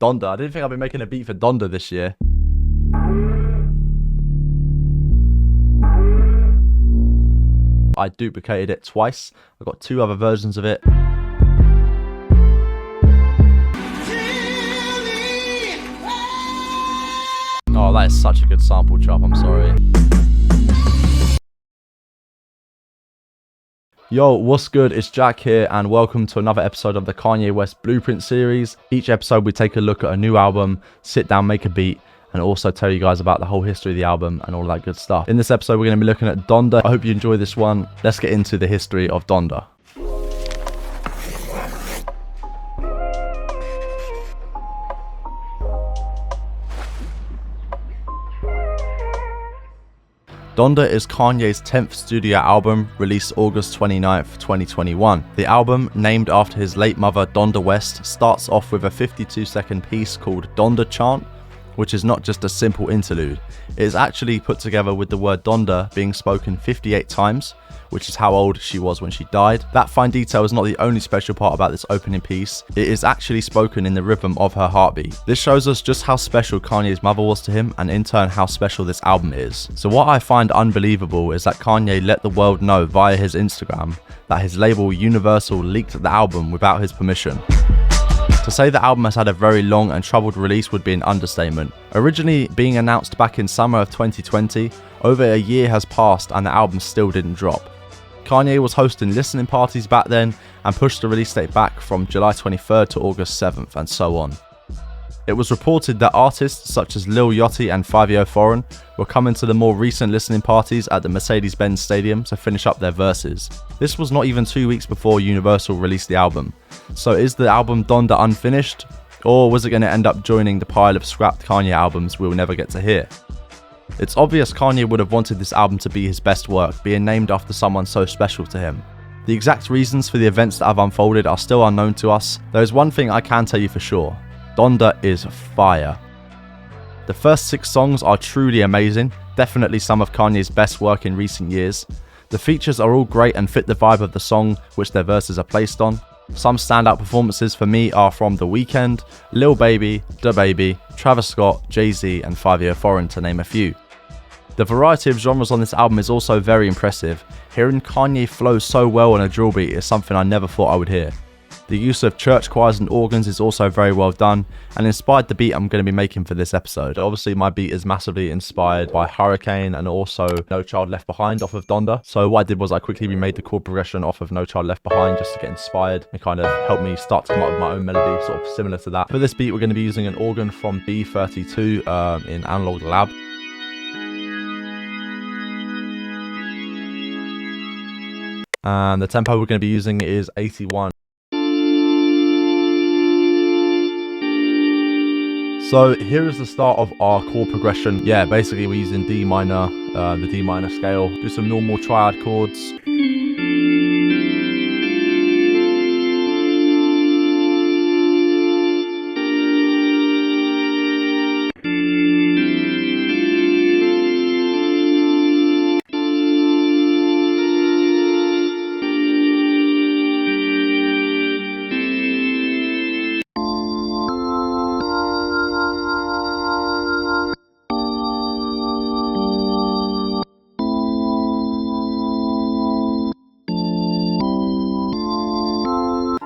Donda. I didn't think I'd be making a beat for Donda this year. I duplicated it twice. I've got 2 other versions of it. Oh, that is such a good sample chop, I'm sorry. Yo, what's good? It's Jack here, and welcome to another episode of the Kanye West Blueprint series. Each episode we take a look at a new album, sit down, make a beat, and also tell you guys about the whole history of the album and all that good stuff. In this episode we're going to be looking at Donda. I hope you enjoy this one. Let's get into the history of Donda. Donda is Kanye's 10th studio album, released August 29th, 2021. The album, named after his late mother Donda West, starts off with a 52-second piece called Donda Chant, which is not just a simple interlude. It is actually put together with the word Donda being spoken 58 times, which is how old she was when she died. That fine detail is not the only special part about this opening piece. It is actually spoken in the rhythm of her heartbeat. This shows us just how special Kanye's mother was to him, and in turn how special this album is. So what I find unbelievable is that Kanye let the world know via his Instagram that his label Universal leaked the album without his permission. To say the album has had a very long and troubled release would be an understatement. Originally being announced back in summer of 2020, over a year has passed and the album still didn't drop. Kanye was hosting listening parties back then and pushed the release date back from July 23rd to August 7th and so on. It was reported that artists such as Lil Yachty and Euphoric were coming to the more recent listening parties at the Mercedes-Benz Stadium to finish up their verses. This was not even 2 weeks before Universal released the album. So is the album Donda unfinished? Or was it going to end up joining the pile of scrapped Kanye albums we'll never get to hear? It's obvious Kanye would have wanted this album to be his best work, being named after someone so special to him. The exact reasons for the events that have unfolded are still unknown to us. There is one thing I can tell you for sure. Donda is fire. The first 6 songs are truly amazing, definitely some of Kanye's best work in recent years. The features are all great and fit the vibe of the song which their verses are placed on. Some standout performances for me are from The Weeknd, Lil Baby, DaBaby, Travis Scott, Jay-Z and Euphoric to name a few. The variety of genres on this album is also very impressive. Hearing Kanye flow so well on a drill beat is something I never thought I would hear. The use of church choirs and organs is also very well done and inspired the beat I'm going to be making for this episode. Obviously my beat is massively inspired by Hurricane and also No Child Left Behind off of Donda. So what I did was I quickly remade the chord progression off of No Child Left Behind just to get inspired and kind of help me start to come up with my own melody, sort of similar to that. For this beat we're going to be using an organ from B32 in Analog Lab. And the tempo we're going to be using is 81. So here is the start of our chord progression. Yeah, basically we're using D minor, the D minor scale. Do some normal triad chords.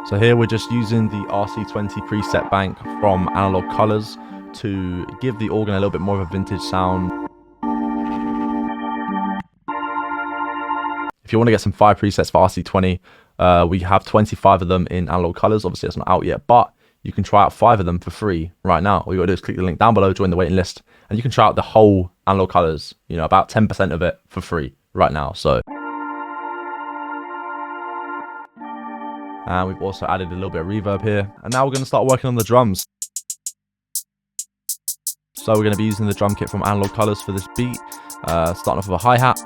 So here we're just using the RC20 preset bank from Analog Colors to give the organ a little bit more of a vintage sound. If you want to get some fire presets for RC20, we have 25 of them in Analog Colors. Obviously that's not out yet, but you can try out 5 of them for free right now. All you got to do is click the link down below, join the waiting list, and you can try out the whole Analog Colors, you know, about 10% of it for free right now. So. And we've also added a little bit of reverb here. And now we're going to start working on the drums. So we're going to be using the drum kit from Analog Colors for this beat. Starting off with a hi-hat.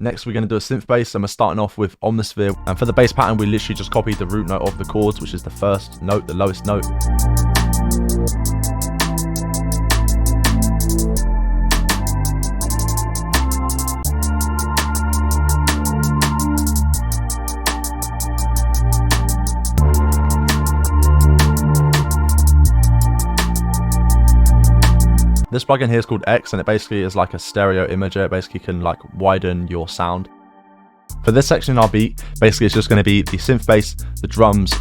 Next, we're going to do a synth bass, and we're starting off with Omnisphere. And for the bass pattern, we literally just copied the root note of the chords, which is the first note, the lowest note. This plugin here is called X, and it basically is like a stereo imager. It basically can like widen your sound. For this section in our beat, basically it's just going to be the synth bass, the drums.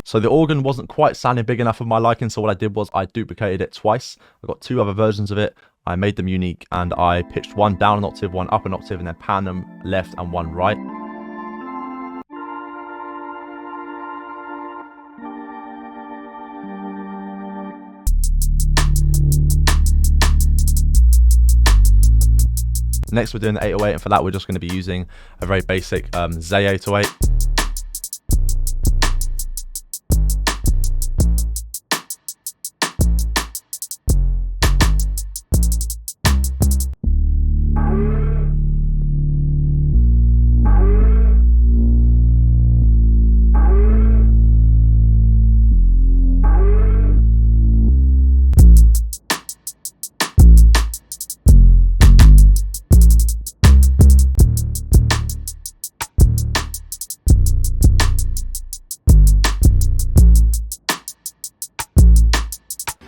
So the organ wasn't quite sounding big enough for my liking, so what I did was I duplicated it twice. I got 2 other versions of it. I made them unique, and I pitched one down an octave, one up an octave, and then panned them left and one right. Next, we're doing the 808, and for that we're just going to be using a very basic Zay 808.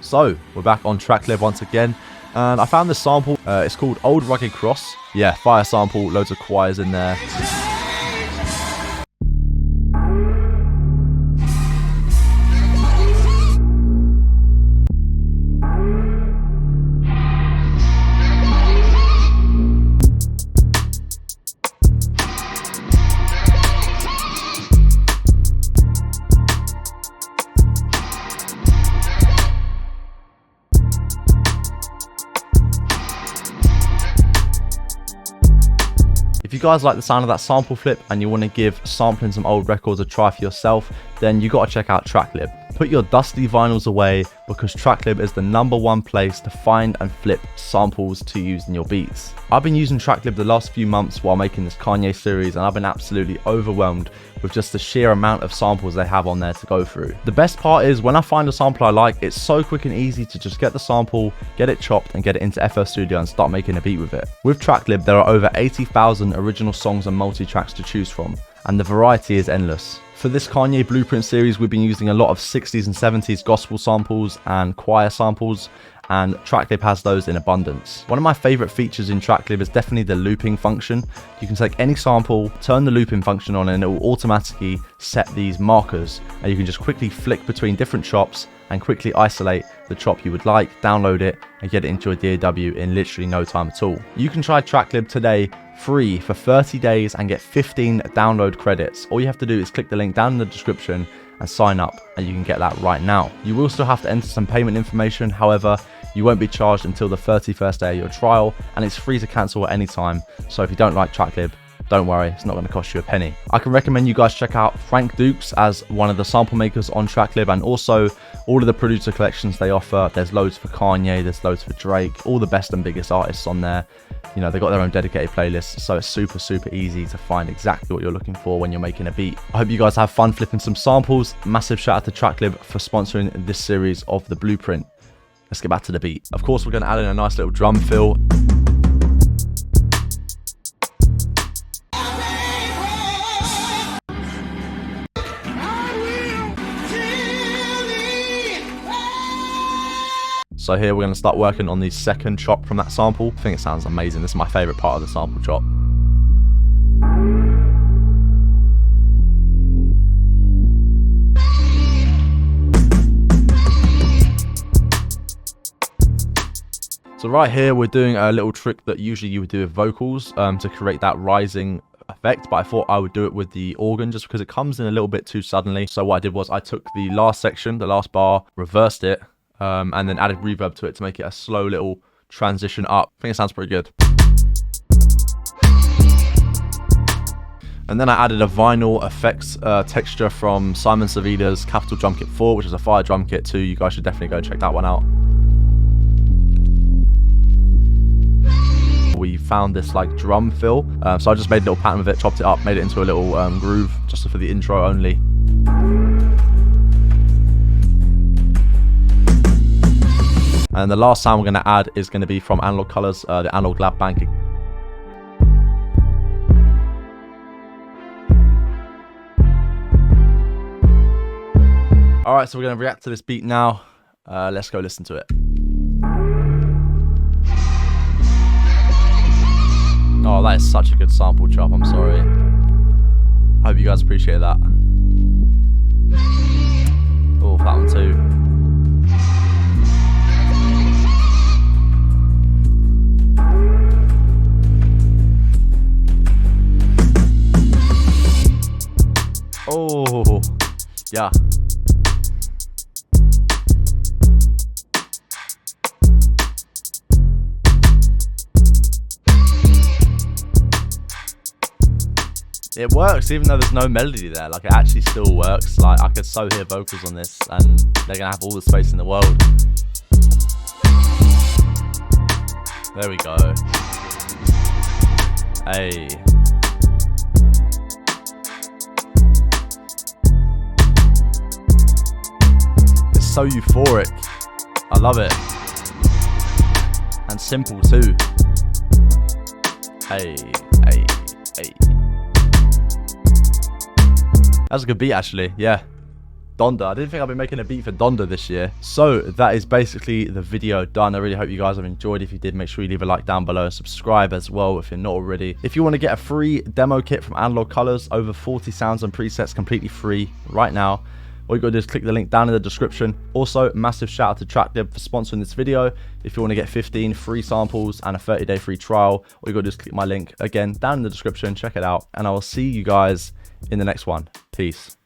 So we're back on Tracklib once again, and I found this sample. It's called Old Rugged Cross. Yeah, fire sample, loads of choirs in there. If you guys like the sound of that sample flip and you want to give sampling some old records a try for yourself, then you got to check out Tracklib. Put your dusty vinyls away, because Tracklib is the #1 place to find and flip samples to use in your beats. I've been using Tracklib the last few months while making this Kanye series, and I've been absolutely overwhelmed with just the sheer amount of samples they have on there to go through. The best part is when I find a sample I like, it's so quick and easy to just get the sample, get it chopped, and get it into FL Studio and start making a beat with it. With Tracklib, there are over 80,000 original songs and multi-tracks to choose from, and the variety is endless. For this Kanye Blueprint series, we've been using a lot of 60s and 70s gospel samples and choir samples, and Tracklib has those in abundance. One of my favorite features in Tracklib is definitely the looping function. You can take any sample, turn the looping function on, and it will automatically set these markers, and you can just quickly flick between different chops and quickly isolate the chop you would like, download it, and get it into a DAW in literally no time at all. You can try Tracklib today free for 30 days and get 15 download credits. All you have to do is click the link down in the description and sign up, and you can get that right now. You will still have to enter some payment information, however, you won't be charged until the 31st day of your trial, and it's free to cancel at any time. So if you don't like Tracklib, don't worry, it's not going to cost you a penny. I can recommend you guys check out Frank Dukes as one of the sample makers on Tracklib, and also all of the producer collections they offer. There's loads for Kanye, there's loads for Drake, all the best and biggest artists on there. You know, they've got their own dedicated playlists, so it's super easy to find exactly what you're looking for when you're making a beat. I hope you guys have fun flipping some samples. Massive shout out to Tracklib for sponsoring this series of the Blueprint. Let's get back to the beat. Of course, we're going to add in a nice little drum fill. So here we're going to start working on the second chop from that sample. I think it sounds amazing. This is my favorite part of the sample chop. So right here we're doing a little trick that usually you would do with vocals to create that rising effect, but I thought I would do it with the organ just because it comes in a little bit too suddenly. So what I did was I took the last section, the last bar, reversed it, and then added reverb to it to make it a slow little transition up. I think it sounds pretty good. And then I added a vinyl effects texture from Simon Savida's Capital Drum Kit 4, which is a fire drum kit too. You guys should definitely go check that one out. We've found this like drum fill. So I just made a little pattern with it, chopped it up, made it into a little groove just for the intro only. And the last sound we're going to add is going to be from Analog Colors, the Analog Lab Bank. Alright, so we're going to react to this beat now. Let's go listen to it. Oh, that is such a good sample chop, I'm sorry. I hope you guys appreciate that. Oh, that one too. Oh, yeah. It works even though there's no melody there. Like, it actually still works. Like, I could so hear vocals on this and they're gonna have all the space in the world. There we go. Hey. It's so euphoric. I love it. And simple too. Hey, hey, hey. That's a good beat actually, yeah. Donda. I didn't think I'd be making a beat for Donda this year. So that is basically the video done. I really hope you guys have enjoyed. If you did, make sure you leave a like down below and subscribe as well if you're not already. If you want to get a free demo kit from Analog Colors, over 40 sounds and presets completely free right now, all you gotta do is click the link down in the description. Also, massive shout out to Tracklib for sponsoring this video. If you want to get 15 free samples and a 30-day free trial, all you gotta do is click my link again down in the description, check it out, and I will see you guys in the next one. Peace.